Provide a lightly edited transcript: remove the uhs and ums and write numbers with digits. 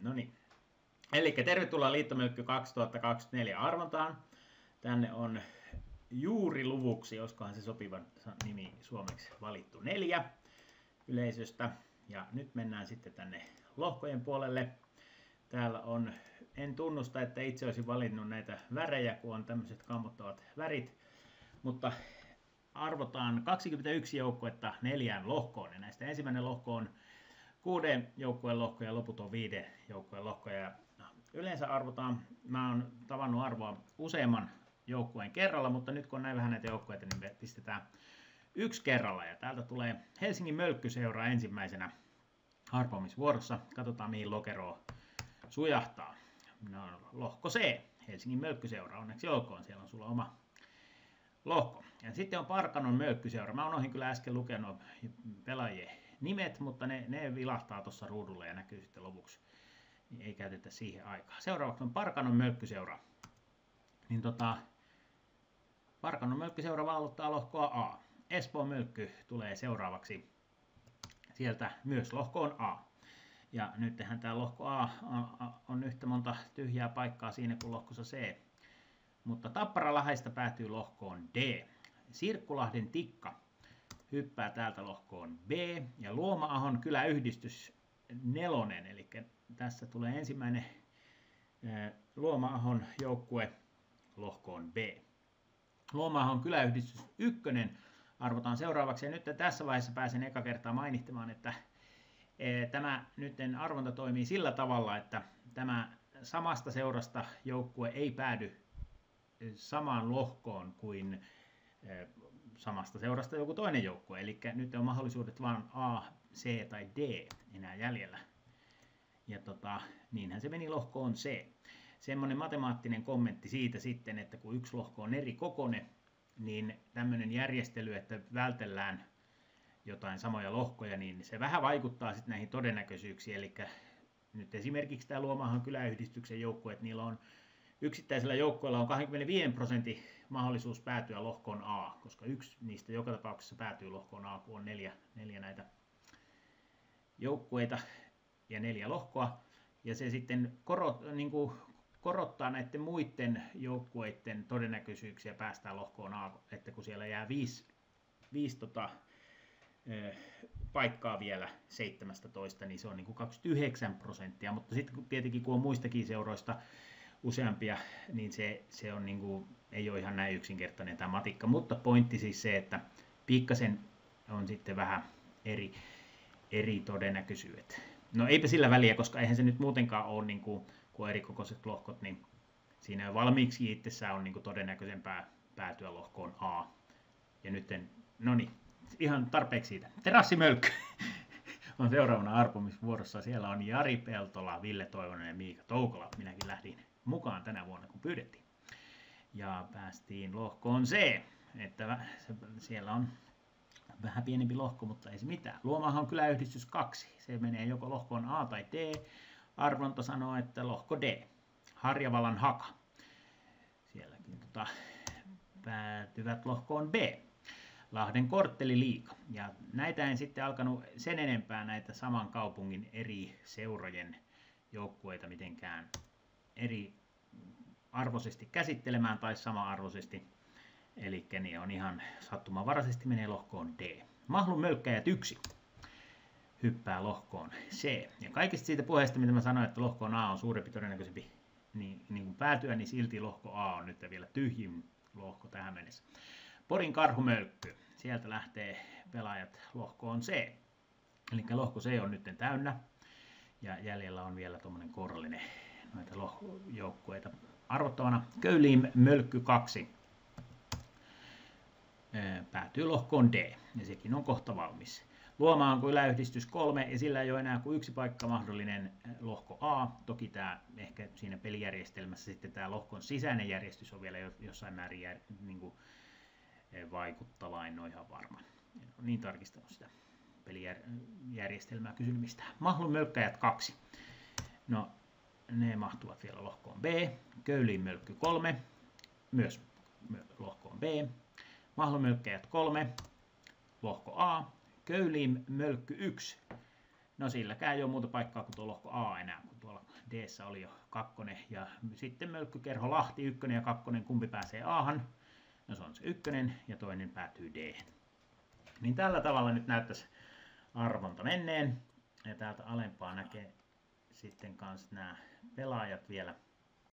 No niin. Eli tervetuloa Liittomölkky 2024 arvontaan. Tänne on juuri luvuksi, olisikohan se sopiva nimi suomeksi, valittu 4 yleisöstä. Ja nyt mennään sitten tänne lohkojen puolelle. Täällä on, en tunnusta, että itse olisin valinnut näitä värejä, kun on tämmöiset kammottavat värit. Mutta arvotaan 21 joukkuetta 4 lohkoon. Ja näistä ensimmäinen lohko on 6 joukkueen lohko ja loput on 5 joukkueen lohkoja. Ja yleensä arvotaan, mä oon tavannut arvoa useamman joukkueen kerralla, mutta nyt kun on näin vähän näitä joukkueita, niin me pistetään yksi kerralla. Ja täältä tulee Helsingin Mölkkyseura ensimmäisenä arpomisvuorossa. Katsotaan mihin lokeroon sujahtaa. No, lohko C, Helsingin Mölkkyseura, onneksi olkoon, siellä on sulla oma lohko. Ja sitten on Parkanon Mölkkyseura. Mä unohdin kyllä äsken lukenut pelaajien nimet, mutta ne vilahtaa tuossa ruudulla ja näkyy sitten lopuksi. Ei käytetä siihen aikaa. Seuraavaksi on Parkanon Mölkkyseura. Niin Parkanon Mölkkyseura valvottaa lohkoa A. Espoon Mölkky tulee seuraavaksi sieltä myös lohkoon A. Ja nythän tämä lohko A on yhtä monta tyhjää paikkaa siinä kuin lohkossa C. Mutta Tappara-Lahdesta päätyy lohkoon D. Sirkkulahden Tikka hyppää täältä lohkoon B. Ja Luoma-ahon kyläyhdistys 4. Eli tässä tulee ensimmäinen Luoma-ahon joukkue lohkoon B. Luoma-ahon kyläyhdistys 1 arvotaan seuraavaksi. Ja nyt tässä vaiheessa pääsen eka kertaa mainitsemaan, että tämä nytten arvonta toimii sillä tavalla, että tämä samasta seurasta joukkue ei päädy samaan lohkoon kuin samasta seurasta joku toinen joukkue. Eli nyt on mahdollisuudet vain A, C tai D enää jäljellä. Ja niinhän se meni lohkoon C. Semmoinen matemaattinen kommentti siitä sitten, että kun yksi lohko on eri kokoinen, niin tämmöinen järjestely, että vältellään jotain samoja lohkoja, niin se vähän vaikuttaa sitten näihin todennäköisyyksiin. Eli nyt esimerkiksi tämä Luoma-ahon kyläyhdistyksen joukkue, että niillä on yksittäisellä joukkueella on 25% mahdollisuus päätyä lohkoon A, koska yksi niistä joka tapauksessa päätyy lohkoon A, kun on neljä näitä joukkueita ja 4 lohkoa. Ja se sitten korottaa näiden muiden joukkueiden todennäköisyyksiä päästään lohkoon A, että kun siellä jää 5 paikkaa vielä 17, niin se on 29%, mutta sitten tietenkin kun on muistakin seuroista useampia, niin se on ei ole ihan näin yksinkertainen tämä matikka, mutta pointti siis se, että pikkasen on sitten vähän eri todennäköisyydet. No eipä sillä väliä, koska eihän se nyt muutenkaan ole, kun on erikokoiset lohkot, niin siinä valmiiksi itsessään on todennäköisempää päätyä lohkoon A. Ja nyt, no niin, ihan tarpeeksi siitä. Terassimölkky on seuraavana arpomisvuorossa. Siellä on Jari Peltola, Ville Toivonen ja Miika Toukola. Minäkin lähdin mukaan tänä vuonna, kun pyydettiin. Ja päästiin lohkoon C. Että siellä on vähän pienempi lohko, mutta ei se mitään. Luoma-ahon kyläyhdistys 2. Se menee joko lohkoon A tai D. Arvonta sanoo, että lohko D. Harjavalan Haka. Sielläkin päätyvät lohkoon B. Lahden Kortteliliiga. Ja näitä en sitten alkanut sen enempää näitä saman kaupungin eri seurojen joukkueita mitenkään eri arvoisesti käsittelemään tai sama-arvoisesti. Eli ne on ihan sattumanvaraisesti menee lohkoon D. Mahlun Mölkkäjät 1 hyppää lohkoon C. Ja kaikista siitä puheesta, mitä mä sanoin, että lohkoon A on suurempi todennäköisempi niin kuin päätyä, niin silti lohko A on nyt vielä tyhjin lohko tähän mennessä. Porin Karhumölkky. Sieltä lähtee pelaajat lohkoon C. Eli lohko C on nyt täynnä. Ja jäljellä on vielä tuommoinen kourallinen noita joukkueita arvottavana. Köyliin Mölkky 2 päätyy lohkoon D. Ja sekin on kohta valmis. Luoma-ahon kyläyhdistys 3 ja sillä ei ole enää kuin yksi paikka mahdollinen lohko A. Toki tämä ehkä siinä pelijärjestelmässä sitten tämä lohkon sisäinen järjestys on vielä jossain määrin vaikuttava, en ole ihan varma. En ole niin tarkistanut sitä pelijärjestelmää kysynyt mistään. Mahlun Mölkkäjät 2. No, ne mahtuvat vielä lohkoon B. Köyliin Mölkky 3. Myös lohkoon B. Mahlun Mölkkäjät 3. Lohko A. Köyliin Mölkky 1. No silläkään ei ole muuta paikkaa kuin tuo lohko A enää, kun tuolla D:ssä oli jo 2 ja sitten Mölkkykerho Lahti 1 ja 2, kumpi pääsee Ahan? No se on se 1 ja toinen päätyy D. Niin tällä tavalla nyt näyttäisi arvonta menneen. Ja täältä alempaa näkee sitten kans nämä pelaajat vielä.